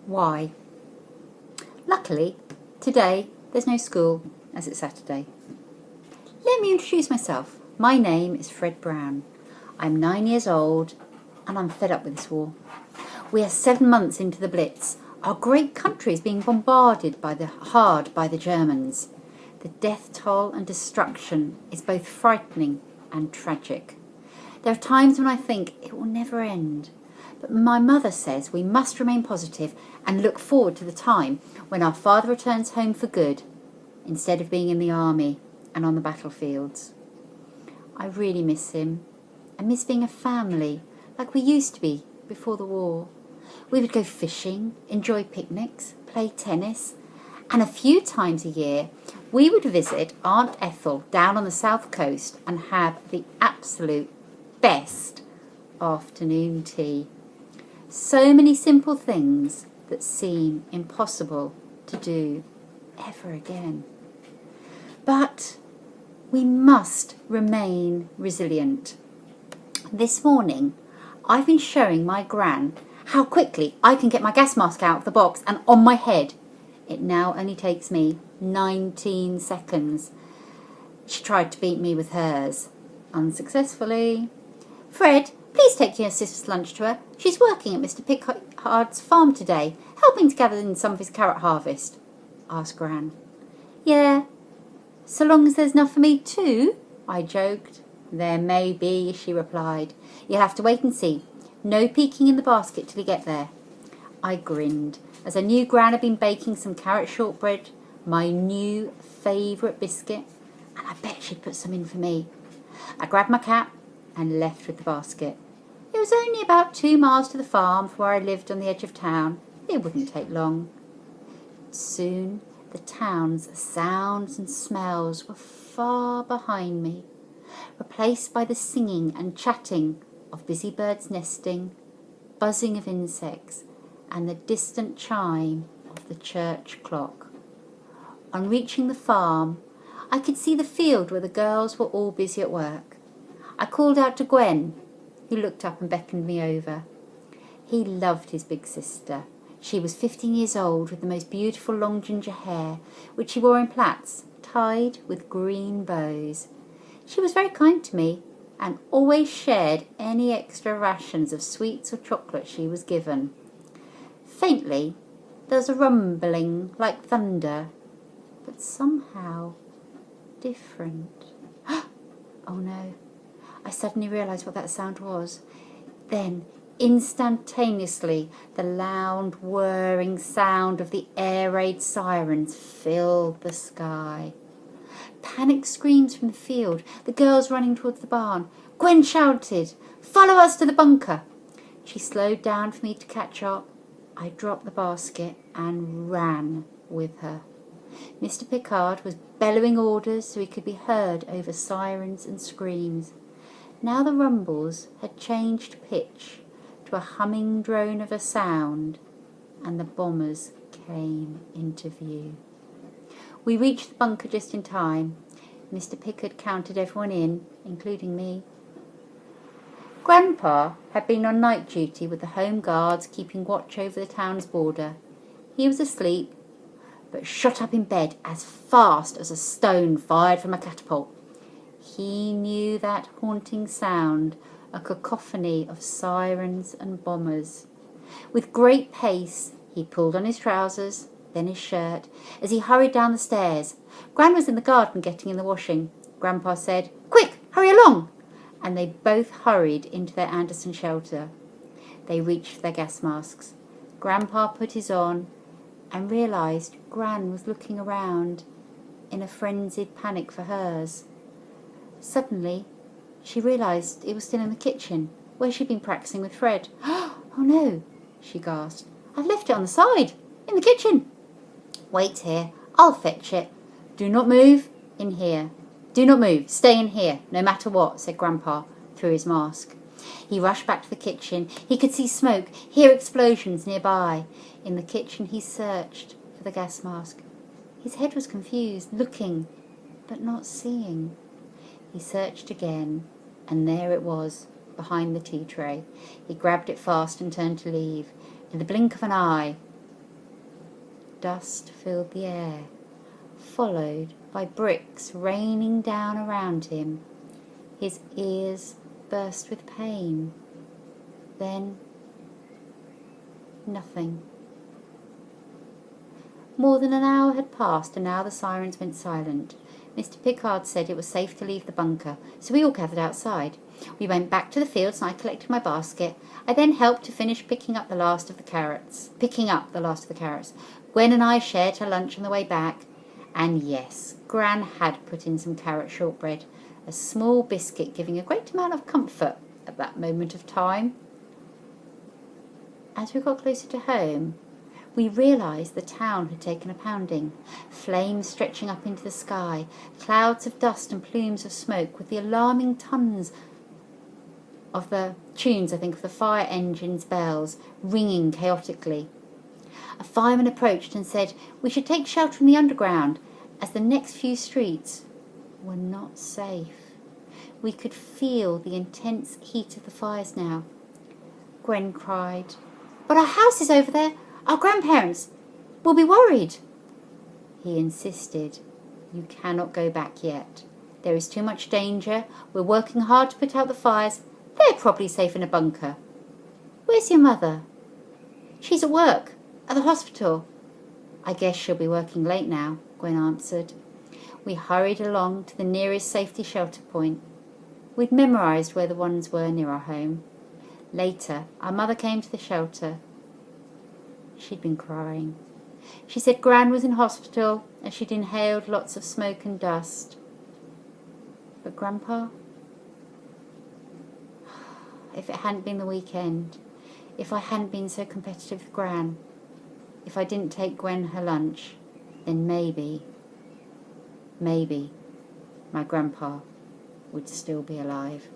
Why? Luckily, today there's no school as it's Saturday. Let me introduce myself. My name is Fred Brown. I'm 9 years old and I'm fed up with this war. We are 7 months into the Blitz. Our great country is being bombarded hard by the Germans. The death toll and destruction is both frightening and tragic. There are times when I think it will never end. But my mother says we must remain positive and look forward to the time when our father returns home for good, instead of being in the army and on the battlefields. I really miss him. I miss being a family like we used to be before the war. We would go fishing, enjoy picnics, play tennis, and a few times a year we would visit Aunt Ethel down on the south coast and have the absolute best afternoon tea. So many simple things that seem impossible to do ever again. But we must remain resilient. This morning, I've been showing my gran how quickly I can get my gas mask out of the box and on my head. It now only takes me 19 seconds. She tried to beat me with hers, unsuccessfully. Fred, please take your sister's lunch to her. She's working at Mr. Pickard's farm today, helping to gather in some of his carrot harvest, asked Gran. Yeah, so long as there's enough for me too, I joked. There may be, she replied. You'll have to wait and see. No peeking in the basket till you get there. I grinned, as I knew Gran had been baking some carrot shortbread, my new favourite biscuit, and I bet she'd put some in for me. I grabbed my cap and left with the basket. It was only about 2 miles to the farm from where I lived on the edge of town. It wouldn't take long. Soon the town's sounds and smells were far behind me, replaced by the singing and chatting of busy birds nesting, buzzing of insects, and the distant chime of the church clock. On reaching the farm, I could see the field where the girls were all busy at work. I called out to Gwen, who looked up and beckoned me over. He loved his big sister. She was 15 years old with the most beautiful long ginger hair, which she wore in plaits, tied with green bows. She was very kind to me and always shared any extra rations of sweets or chocolate she was given. Faintly, there was a rumbling like thunder, but somehow different. Oh no, I suddenly realised what that sound was. Then, instantaneously, the loud whirring sound of the air raid sirens filled the sky. Panic screams from the field, the girls running towards the barn. Gwen shouted, "Follow us to the bunker!" She slowed down for me to catch up. I dropped the basket and ran with her. Mr. Pickard was bellowing orders so he could be heard over sirens and screams. Now the rumbles had changed pitch to a humming drone of a sound, and the bombers came into view. We reached the bunker just in time. Mr. Pickard counted everyone in, including me. Grandpa had been on night duty with the Home Guards keeping watch over the town's border. He was asleep, but shot up in bed as fast as a stone fired from a catapult. He knew that haunting sound, a cacophony of sirens and bombers. With great pace, he pulled on his trousers, then his shirt, as he hurried down the stairs. Gran was in the garden getting in the washing. Grandpa said, "Quick, hurry along!" And they both hurried into their Anderson shelter. They reached for their gas masks. Grandpa put his on and realised Gran was looking around in a frenzied panic for hers. Suddenly, she realised it was still in the kitchen, where she'd been practising with Fred. "Oh no," she gasped. "I've left it on the side, in the kitchen." "Wait here, I'll fetch it. Do not move, in here. Do not move, stay in here, no matter what," said Grandpa through his mask. He rushed back to the kitchen. He could see smoke, hear explosions nearby. In the kitchen he searched for the gas mask. His head was confused, looking, but not seeing. He searched again, and there it was, behind the tea tray. He grabbed it fast and turned to leave. In the blink of an eye, dust filled the air, followed by bricks raining down around him. His ears burst with pain. Then nothing. More than an hour had passed, and now the sirens went silent. Mr. Pickard said it was safe to leave the bunker, so we all gathered outside. We went back to the fields and I collected my basket. I then helped to finish picking up the last of the carrots. Gwen and I shared her lunch on the way back. And yes, Gran had put in some carrot shortbread, a small biscuit giving a great amount of comfort at that moment of time. As we got closer to home, we realised the town had taken a pounding. Flames stretching up into the sky, clouds of dust and plumes of smoke, with the alarming tunes of the fire engines' bells ringing chaotically. A fireman approached and said we should take shelter in the underground, as the next few streets were not safe. We could feel the intense heat of the fires now. Gwen cried, "But our house is over there. Our grandparents will be worried." He insisted, "You cannot go back yet. There is too much danger. We're working hard to put out the fires. They're probably safe in a bunker." "Where's your mother?" "She's at work, at the hospital." "I guess she'll be working late now," Gwen answered. We hurried along to the nearest safety shelter point. We'd memorised where the ones were near our home. Later, our mother came to the shelter. She'd been crying. She said Gran was in hospital and she'd inhaled lots of smoke and dust. But Grandpa? If it hadn't been the weekend, if I hadn't been so competitive with Gran, if I didn't take Gwen her lunch, then maybe my Grandpa would still be alive.